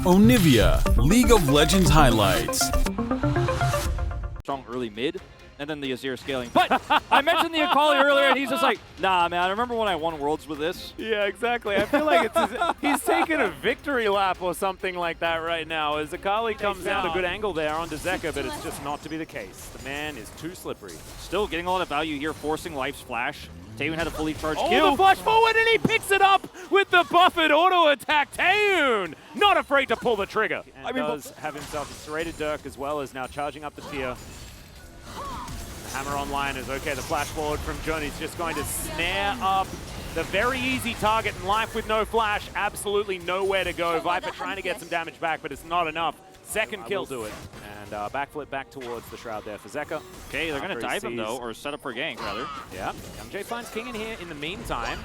Onivia, League of Legends highlights. Strong early mid, and then the Azir scaling. But I mentioned the Akali earlier, and he's just like, nah, man, I remember when I won Worlds with this. Yeah, exactly. I feel like he's taking a victory lap or something like that right now as Akali comes down a good angle there onto Zeka, but it's just not to be the case. The man is too slippery. Still getting a lot of value here, forcing Life's flash. Taeyun had a fully charged Oh, kill. the flash forward, and he picks it up with the buffered auto attack. Taeyun, not afraid to pull the trigger. And does have himself a serrated Dirk as well as now charging up the tier. The hammer online is okay. The flash forward from Johnny's just going to snare up the very easy target in Life with no flash. Absolutely nowhere to go. Viper trying to get some damage back, but it's not enough. Second kill do it. And backflip back towards the Shroud there for Zeka. Okay, they're going to dive him though, or set up for a gank rather. Yeah, Youngjae finds King in here in the meantime.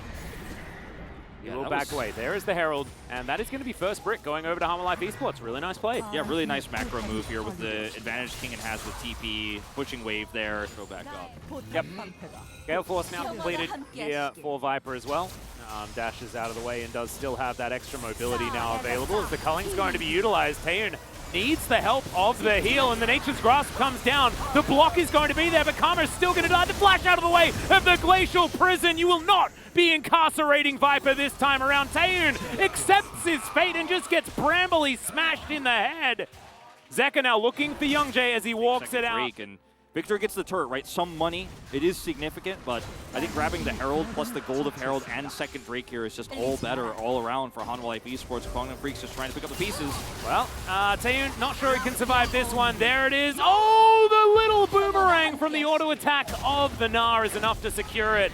He Yeah, will back away. There is the Herald, and that is going to be first brick going over to Hanwha Esports. Really nice play. Yeah, really nice macro move here with the advantage King has with TP, pushing wave there, throw back up. Yep. Gale Force now completed here for Viper as well. Dashes out of the way and does still have that extra mobility now available as the Culling's going to be utilized. Taeyun needs the help of the heal, and the Nature's Grasp comes down. The block is going to be there, but Karma's still going to die. The flash out of the way of the Glacial Prison. You will not be incarcerating Viper this time around. Taeyun accepts his fate and just gets brambly smashed in the head. Zeka now looking for Youngjae as he walks it out. And Victor gets the turret, right? Some money. It is significant, but I think grabbing the Herald plus the gold of Herald and second Drake here is just all better all around for Hanwha Esports. Kwangdong Freecs just trying to pick up the pieces. Well, Taeyun not sure he can survive this one. There it is. Oh, the little boomerang from the auto attack of the Gnar is enough to secure it.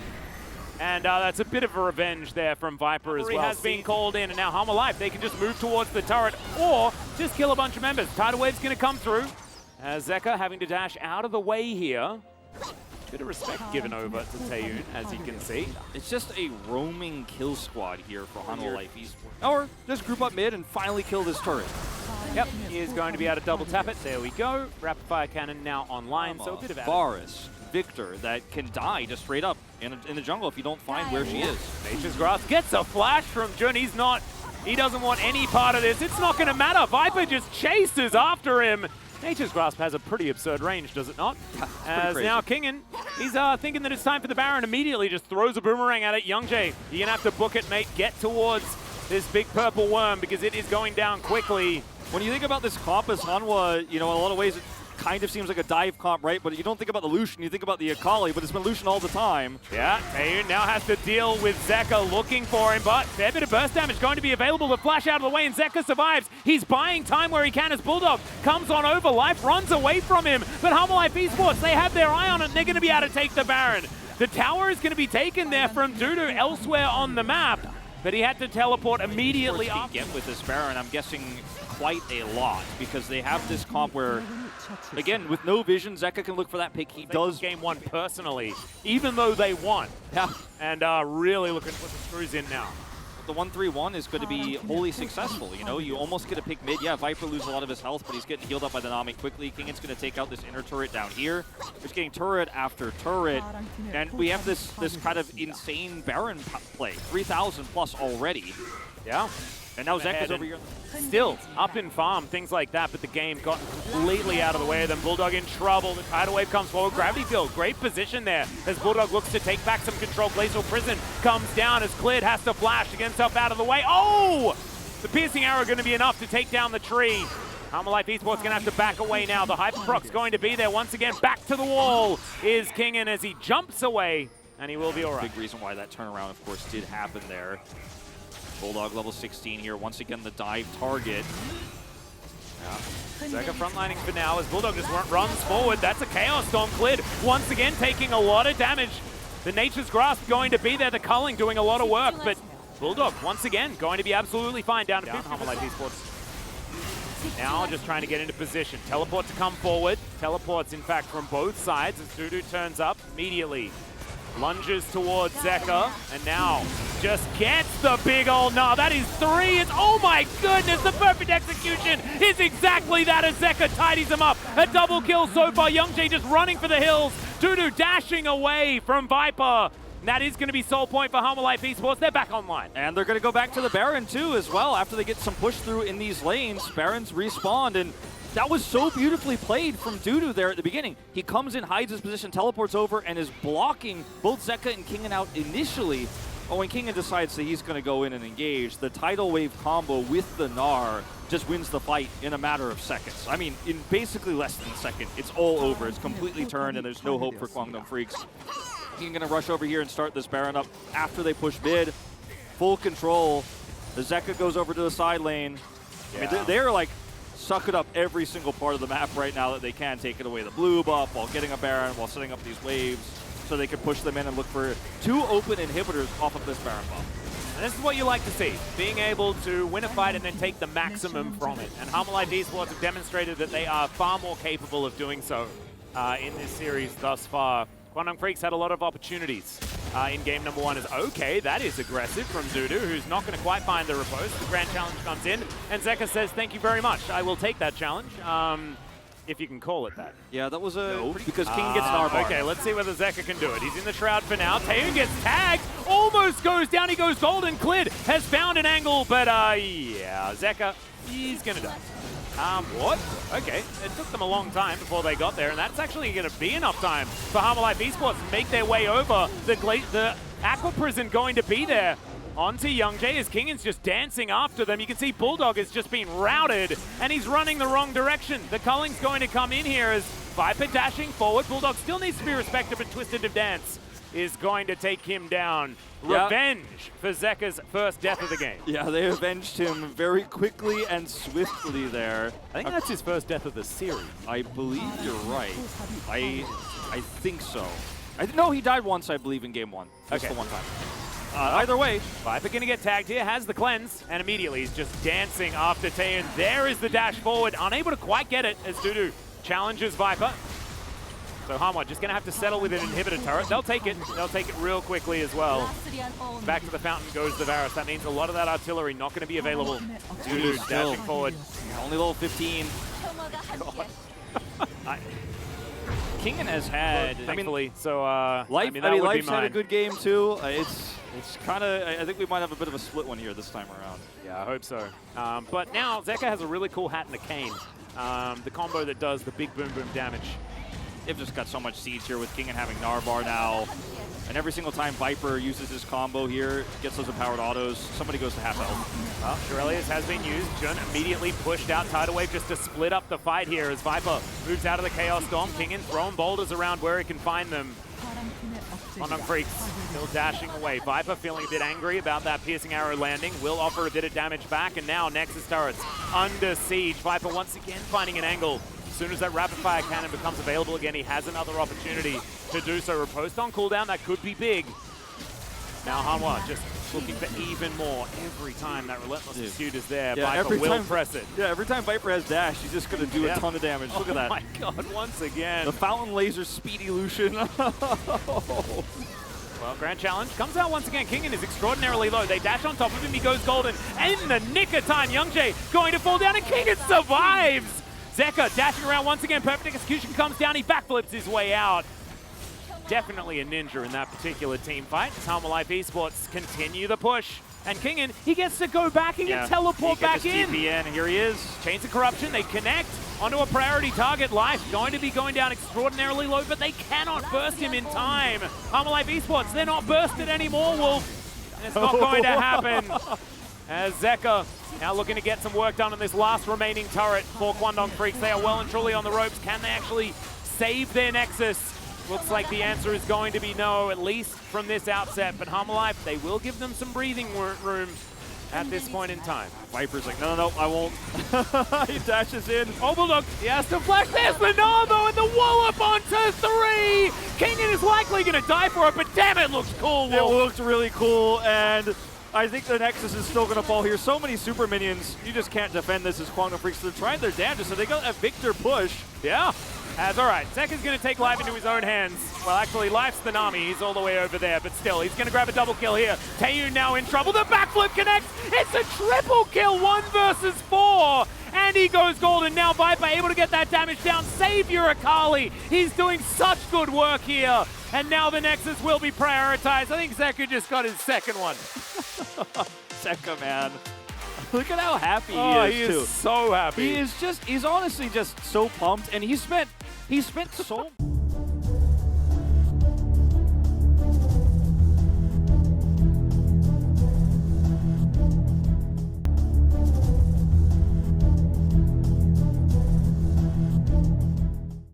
And that's a bit of a revenge there from Viper as well. He has been called in, and now Hanwha, they can just move towards the turret or just kill a bunch of members. Tidal Wave's going to come through. Zeka having to dash out of the way here. Bit of respect given over to Taeyun, as you can see. It's just a roaming kill squad here for Hanwha Esports. Or just group up mid and finally kill this turret. Yep, he is going to be able to double tap it. There we go. Rapid fire cannon now online, so a bit of Varus, Victor, that can die just straight up in the jungle if you don't find where she is. Nature's Grasp gets a flash from Jun. He doesn't want any part of this. It's not going to matter. Viper just chases after him. Nature's Grasp has a pretty absurd range, does it not? As now Kingen, he's thinking that it's time for the Baron. Immediately just throws a boomerang at it. Youngjae, you're going to have to book it, mate. Get towards this big purple worm because it is going down quickly. When you think about this comp as Hanwha, you know, in a lot of ways it kind of seems like a dive comp, right? But you don't think about the Lucian, you think about the Akali, but it's been Lucian all the time. Yeah, Taeyun now has to deal with Zeka looking for him, but fair bit of burst damage going to be available to flash out of the way, and Zeka survives. He's buying time where he can as Bulldog comes on over. Life runs away from him, but Hanwha Esports, they have their eye on it, and they're going to be able to take the Baron. The tower is going to be taken there from Dudu elsewhere on the map, but he had to teleport immediately up. Get with this Baron, I'm guessing quite a lot, because they have this comp where, again, with no vision, Zeka can look for that pick. He does game one personally, even though they won. Yeah. And really looking to put the screws in now. The 1-3-1 is going to be wholly successful. You know, you almost get a pick mid. Yeah, Viper loses a lot of his health, but he's getting healed up by the Nami quickly. Kingen's going to take out this inner turret down here. He's getting turret after turret. And we have this kind of insane Baron play. 3,000 plus already. Yeah. And now Zeka's over here. Still up in farm, things like that, but the game got completely out of the way of them. Bulldog in trouble. The tidal wave comes forward. Gravity field, great position there as Bulldog looks to take back some control. Glacial Prison comes down as Cleared has to flash to get himself out of the way. Oh! The piercing arrow going to be enough to take down the tree. Hanwha Esports going to have to back away now. The Hyperproc's going to be there once again. Back to the wall is Kingen as he jumps away, and he will be all right. Big reason why that turnaround, of course, did happen there. Bulldog level 16 here. Once again, the dive target. Yeah. Zeka frontlining for now as Bulldog just runs forward. That's a Chaos Storm cleared. Once again, taking a lot of damage. The Nature's Grasp going to be there. The Culling doing a lot of work, but Bulldog, once again, going to be absolutely fine down to Hanwha Esports. Now just trying to get into position. Teleport to come forward. Teleports, in fact, from both sides as Dudu turns up immediately. Lunges towards Zeka, and now just gets the big old Gnar. That is 3. It's, oh my goodness, the perfect execution is exactly that as Zeka tidies him up. A double kill so far. Youngjae just running for the hills. Dudu dashing away from Viper. And that is going to be soul point for Hanwha Esports. They're back online. And they're going to go back to the Baron too as well after they get some push through in these lanes. Barons respawned, and that was so beautifully played from Dudu there at the beginning. He comes in, hides his position, teleports over, and is blocking both Zeka and Kingen out initially. But when Kingen decides that he's going to go in and engage, the tidal wave combo with the Gnar just wins the fight in a matter of seconds. I mean, in basically less than a second, it's all over. It's completely turned, and there's no hope for Kwangdong Freecs. Kingen going to rush over here and start this Baron up after they push mid. Full control. The Zeka goes over to the side lane. Yeah. I mean, they're like sucking up every single part of the map right now that they can, taking away the blue buff while getting a Baron, while setting up these waves, so they can push them in and look for 2 open inhibitors off of this Baron buff. And this is what you like to see, being able to win a fight and then take the maximum from it. And Hanwha Esports have demonstrated that they are far more capable of doing so in this series thus far. Kwangdong Freecs had a lot of opportunities in game number 1. Is okay, that is aggressive from Dudu, who's not going to quite find the riposte. The grand challenge comes in, and Zeka says, thank you very much. I will take that challenge. If you can call it that. Yeah, that was a... because King gets Gnar bar. Okay, let's see whether Zeka can do it. He's in the Shroud for now. Taehoon gets tagged, almost goes down. He goes golden. Klid has found an angle, but yeah, Zeka, he's going to die. What? Okay, it took them a long time before they got there, and that's actually going to be enough time for Hanwha Esports to make their way over. The Aqua Prison going to be there. Onto Youngjae as Kingen's just dancing after them. You can see Bulldog has just been routed, and he's running the wrong direction. The culling's going to come in here as Viper dashing forward. Bulldog still needs to be respected, but Twisted of Dance is going to take him down. Yep. Revenge for Zeka's first death of the game. Yeah, they avenged him very quickly and swiftly there. I think that's his first death of the series. I believe you're right. I think so. No, he died once, I believe, in game 1. Just the one time. Either way, Viper going to get tagged here, has the cleanse, and immediately he's just dancing after Taehoon. There is the dash forward, unable to quite get it as Dudu challenges Viper. So Hanwha just going to have to settle with an inhibitor turret. They'll take it. They'll take it real quickly as well. Back to the fountain goes the Varus. That means a lot of that artillery not going to be available. Dudu dashing forward. Only level 15. Kingen has had, thankfully, so Life's had a good game too. It's kind of, I think we might have a bit of a split one here this time around. Yeah, I hope so. But now Zeka has a really cool hat and a cane. The combo that does the big boom boom damage. They've just got so much siege here with Kingen having Gnar bar now. And every single time Viper uses his combo here, gets those empowered autos, somebody goes to half health. Well, Shurelius has been used. Jun immediately pushed out Tidal Wave just to split up the fight here as Viper moves out of the Chaos Storm. Kingen throwing boulders around where he can find them. Kwangdong Freecs still dashing away. Viper feeling a bit angry about that piercing arrow landing. Will offer a bit of damage back, and now Nexus turrets under siege. Viper once again finding an angle. As soon as that rapid fire cannon becomes available again, he has another opportunity to do so. Riposte on cooldown, that could be big. Now Hanwha just looking for even more every time that relentless pursuit is there. Yeah, Viper will press it. Yeah, every time Viper has dash, he's just going to do a ton of damage. Look at that. Oh my god, once again. The Fountain Laser Speedy Lucian. Well, grand challenge comes out once again. Kingen is extraordinarily low. They dash on top of him, he goes golden. In the nick of time, Youngjae going to fall down, and Kingen survives! Zeka dashing around once again, perfect execution comes down, he backflips his way out. Definitely a ninja in that particular team fight. As Hanwha Esports continue the push. And Kingen, he gets to go back and get teleport back in. TP in. Here he is. Chains of Corruption, they connect onto a priority target. Life going to be going down extraordinarily low, but they cannot burst him in time. Hanwha Esports, they're not bursted anymore, Wolf. And it's not going to happen. As Zeka now looking to get some work done on this last remaining turret for Kwangdong Freecs. They are well and truly on the ropes. Can they actually save their Nexus? Looks like the answer is going to be no, at least from this outset. But Hanwha, they will give them some breathing room at this point in time. Viper's like, no, I won't. He dashes in. Oh, Bulldog, he has to flash. There's the Namo and the wallop onto 3. Kingen is likely going to die for it, but damn, it looks cool, Wolf. It looked really cool, and I think the Nexus is still going to fall here. So many super minions, you just can't defend this as Kwangdong Freecs. They're trying their damage, so they got a Victor push. Yeah. As all right, Zeka's going to take life into his own hands. Well, actually, Life's the Nami. He's all the way over there, but still, he's going to grab a double kill here. Taehoon now in trouble. The backflip connects. It's a triple kill, 1 versus 4. And he goes gold, and now Viper able to get that damage down. Save your Akali. He's doing such good work here. And now the Nexus will be prioritized. I think Zeku just got his second one. Zeka, man. Look at how happy He is, too. is so happy. He's honestly just so pumped, and he spent so